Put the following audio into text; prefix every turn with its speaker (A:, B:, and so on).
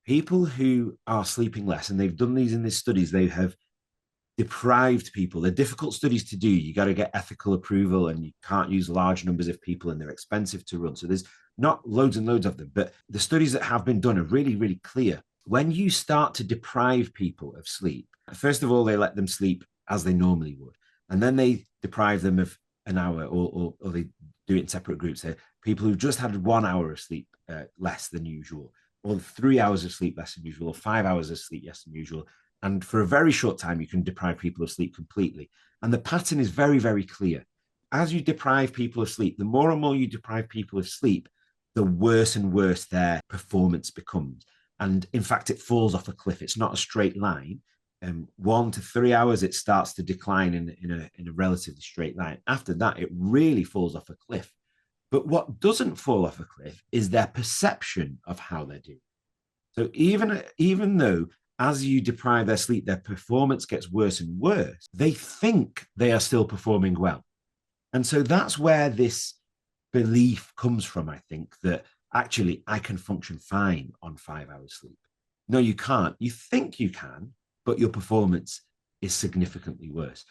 A: People who are sleeping less, and they've done these in these studies, they have deprived people. They're difficult studies to do. You got to get ethical approval, and you can't use large numbers of people, and they're expensive to run. So there's not loads and loads of them, but the studies that have been done are really, really clear. When you start to deprive people of sleep, first of all, they let them sleep as they normally would, and then they deprive them of an hour, or they do it in separate groups. So people who've just had 1 hour of sleep less than usual, or 3 hours of sleep less than usual, or 5 hours of sleep less than usual. And for a very short time, you can deprive people of sleep completely. And the pattern is very, very clear. As you deprive people of sleep, the more and more you deprive people of sleep, the worse and worse their performance becomes. And in fact, it falls off a cliff. It's not a straight line. 1 to 3 hours, it starts to decline in a relatively straight line. After that, it really falls off a cliff. But what doesn't fall off a cliff is their perception of how they're doing. So even though as you deprive their sleep, their performance gets worse and worse, they think they are still performing well. And so that's where this belief comes from, I think, that actually I can function fine on 5 hours sleep. No, you can't. You think you can, but your performance is significantly worse.